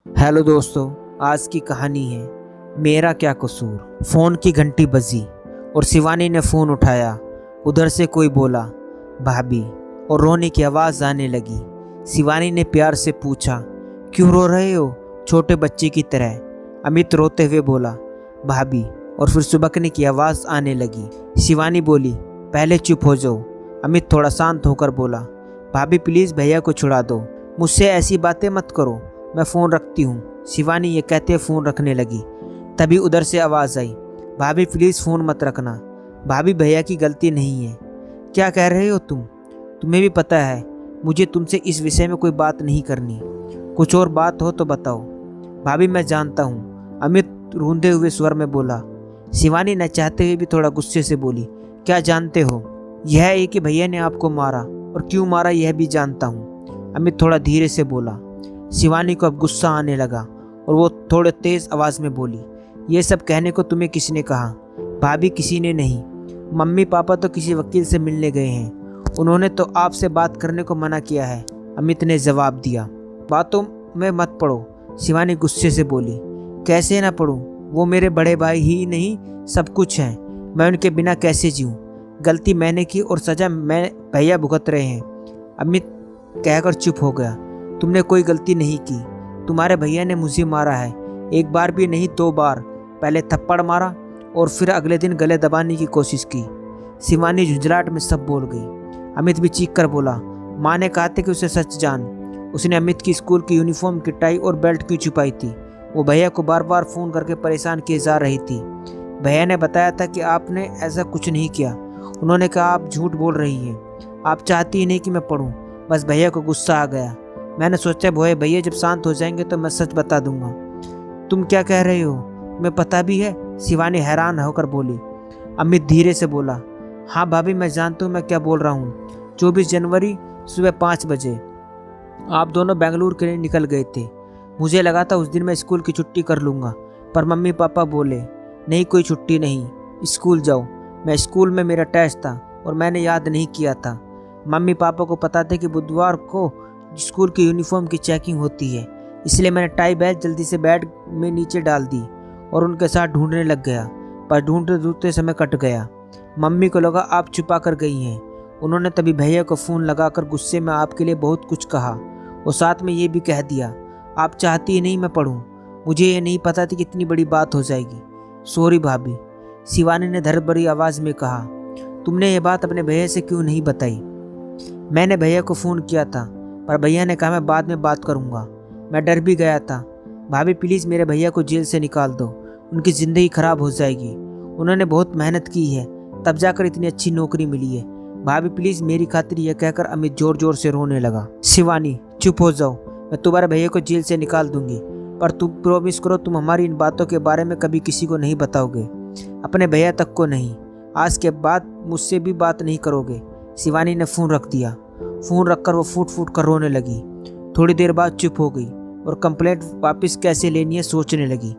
Hello दोस्तों, आज की कहानी है मेरा क्या कसूर। फोन की घंटी बजी और शिवानी ने फोन उठाया। उधर से कोई बोला भाभी और रोने की आवाज आने लगी। शिवानी ने प्यार से पूछा क्यों रो रहे हो छोटे बच्चे की तरह। अमित रोते हुए बोला भाभी और फिर सुबकने की आवाज आने लगी। शिवानी बोली पहले चुप हो जाओ। अमित थोड़ा शांत होकर बोला भाभी प्लीज भैया को छुड़ा दो, मुझसे ऐसी बातें मत करो, मैं फ़ोन रखती हूँ। शिवानी ये कहते फ़ोन रखने लगी। तभी उधर से आवाज़ आई भाभी प्लीज़ फ़ोन मत रखना, भाभी भैया की गलती नहीं है। क्या कह रहे हो तुम? तुम्हें भी पता है मुझे तुमसे इस विषय में कोई बात नहीं करनी। कुछ और बात हो तो बताओ। भाभी मैं जानता हूँ, अमित रूंधे हुए स्वर में बोला। शिवानी न चाहते हुए भी थोड़ा गुस्से से बोली क्या जानते हो? यह है कि भैया ने आपको मारा और क्यों मारा यह भी जानता हूँ। अमित थोड़ा धीरे से बोला। शिवानी को अब गुस्सा आने लगा और वो थोड़े तेज आवाज में बोली ये सब कहने को तुम्हें किसने कहा? भाभी किसी ने नहीं, मम्मी पापा तो किसी वकील से मिलने गए हैं, उन्होंने तो आपसे बात करने को मना किया है। अमित ने जवाब दिया। बातों में मत पड़ो, शिवानी गुस्से से बोली। कैसे ना पढ़ूं, वो मेरे बड़े भाई ही नहीं सब कुछ हैं, मैं उनके बिना कैसे जीऊं? गलती मैंने की और सजा मैं भैया भुगत रहे हैं। अमित कहकर चुप हो गया। तुमने कोई गलती नहीं की, तुम्हारे भैया ने मुझे मारा है, एक बार भी नहीं 2 बार। पहले थप्पड़ मारा और फिर अगले दिन गले दबाने की कोशिश की। शिवानी झुंझलाहट में सब बोल गई। अमित भी चीख कर बोला माँ ने कहा था कि उसे सच जान। उसने अमित की स्कूल की यूनिफॉर्म की टाई और बेल्ट क्यों छुपाई थी? वो भैया को बार बार फ़ोन करके परेशान किए जा रही थी। भैया ने बताया था कि आपने ऐसा कुछ नहीं किया, उन्होंने कहा आप झूठ बोल रही हैं, आप चाहती ही नहीं कि मैं पढ़ूं। बस भैया को गुस्सा आ गया, मैंने सोचा भैया जब शांत हो जाएंगे तो मैं सच बता दूंगा। तुम क्या कह रहे हो, तुम्हें पता भी है? शिवानी हैरान होकर बोली। अमित धीरे से बोला हाँ भाभी मैं जानता हूँ मैं क्या बोल रहा हूँ। 24 जनवरी सुबह 5 बजे आप दोनों बेंगलुरु के लिए निकल गए थे। मुझे लगा था उस दिन मैं स्कूल की छुट्टी कर लूँगा, पर मम्मी पापा बोले नहीं कोई छुट्टी नहीं, स्कूल जाओ। मैं स्कूल में मेरा टेस्ट था और मैंने याद नहीं किया था। मम्मी पापा को पता था कि बुधवार को स्कूल की यूनिफॉर्म की चेकिंग होती है, इसलिए मैंने टाई बैग जल्दी से बैग में नीचे डाल दी और उनके साथ ढूंढने लग गया, पर ढूंढते ढूंढते समय कट गया। मम्मी को लगा आप छुपा कर गई हैं, उन्होंने तभी भैया को फ़ोन लगाकर गुस्से में आपके लिए बहुत कुछ कहा और साथ में ये भी कह दिया आप चाहती ही नहीं मैं पढ़ूं। मुझे ये नहीं पता थी कि इतनी बड़ी बात हो जाएगी, सॉरी भाभी। शिवानी ने धर भरी आवाज़ में कहा तुमने ये बात अपने भैया से क्यों नहीं बताई? मैंने भैया को फ़ोन किया था पर भैया ने कहा मैं बाद में बात करूंगा। मैं डर भी गया था। भाभी प्लीज़ मेरे भैया को जेल से निकाल दो, उनकी ज़िंदगी ख़राब हो जाएगी, उन्होंने बहुत मेहनत की है तब जाकर इतनी अच्छी नौकरी मिली है। भाभी प्लीज़ मेरी खातिर यह कहकर अमित ज़ोर ज़ोर से रोने लगा। शिवानी चुप हो जाओ, मैं तुम्हारे भैया को जेल से निकाल दूंगी, पर तुम प्रॉमिस करो तुम हमारी इन बातों के बारे में कभी किसी को नहीं बताओगे, अपने भैया तक को नहीं। आज के बाद मुझसे भी बात नहीं करोगे। शिवानी ने फ़ोन रख दिया। फ़ोन रखकर वो फूट फूट कर रोने लगी। थोड़ी देर बाद चुप हो गई और कंप्लेंट वापस कैसे लेनी है सोचने लगी,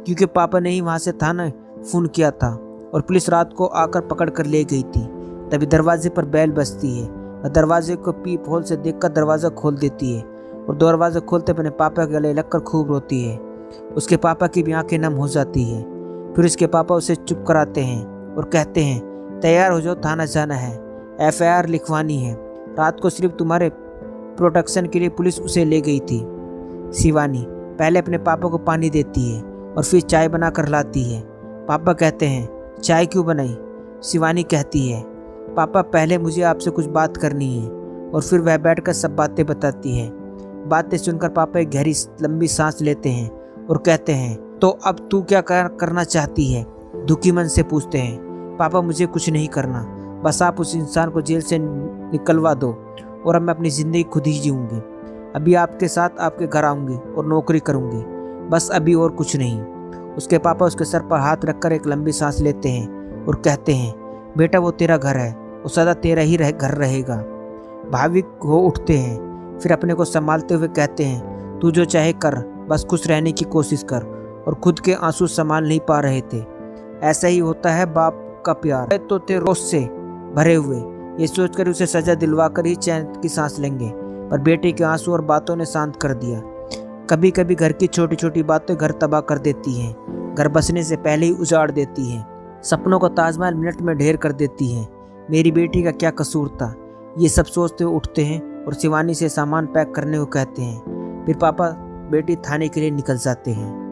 क्योंकि पापा ने ही वहाँ से थाना फ़ोन किया था और पुलिस रात को आकर पकड़ कर ले गई थी। तभी दरवाजे पर बेल बजती है और दरवाजे को पीप होल से देखकर दरवाज़ा खोल देती है और दरवाज़ा खोलते अपने पापा के गले लगकर खूब रोती है। उसके पापा की भी आंखें नम हो जाती है। फिर उसके पापा उसे चुप कराते हैं और कहते हैं तैयार हो जाओ, थाना जाना है, FIR लिखवानी है। रात को सिर्फ तुम्हारे प्रोटेक्शन के लिए पुलिस उसे ले गई थी। शिवानी पहले अपने पापा को पानी देती है और फिर चाय बनाकर लाती है। पापा कहते हैं चाय क्यों बनाई? शिवानी कहती है पापा पहले मुझे आपसे कुछ बात करनी है, और फिर वह बैठकर सब बातें बताती है। बातें सुनकर पापा एक गहरी लंबी सांस लेते हैं और कहते हैं तो अब तू क्या करना चाहती है? दुखी मन से पूछते हैं। पापा मुझे कुछ नहीं करना, बस आप उस इंसान को जेल से निकलवा दो और अब मैं अपनी ज़िंदगी खुद ही जीऊँगी। अभी आपके साथ आपके घर आऊँगी और नौकरी करूँगी, बस अभी और कुछ नहीं। उसके पापा उसके सर पर हाथ रखकर एक लंबी सांस लेते हैं और कहते हैं बेटा वो तेरा घर है, वो सदा तेरा ही घर रहेगा। भाविक हो उठते हैं, फिर अपने को संभालते हुए कहते हैं तू जो चाहे कर, बस खुश रहने की कोशिश कर। और खुद के आंसू संभाल नहीं पा रहे थे। ऐसा ही होता है बाप का प्यार तो तेरे रोष से भरे हुए, ये सोचकर उसे सजा दिलवाकर ही चैन की सांस लेंगे, पर बेटे के आंसू और बातों ने शांत कर दिया। कभी कभी घर की छोटी छोटी बातें घर तबाह कर देती हैं, घर बसने से पहले ही उजाड़ देती हैं, सपनों को ताजमहल मिनट में ढेर कर देती हैं। मेरी बेटी का क्या कसूर था? ये सब सोचते हुए उठते हैं और शिवानी से सामान पैक करने को कहते हैं। फिर पापा बेटी थाने के लिए निकल जाते हैं।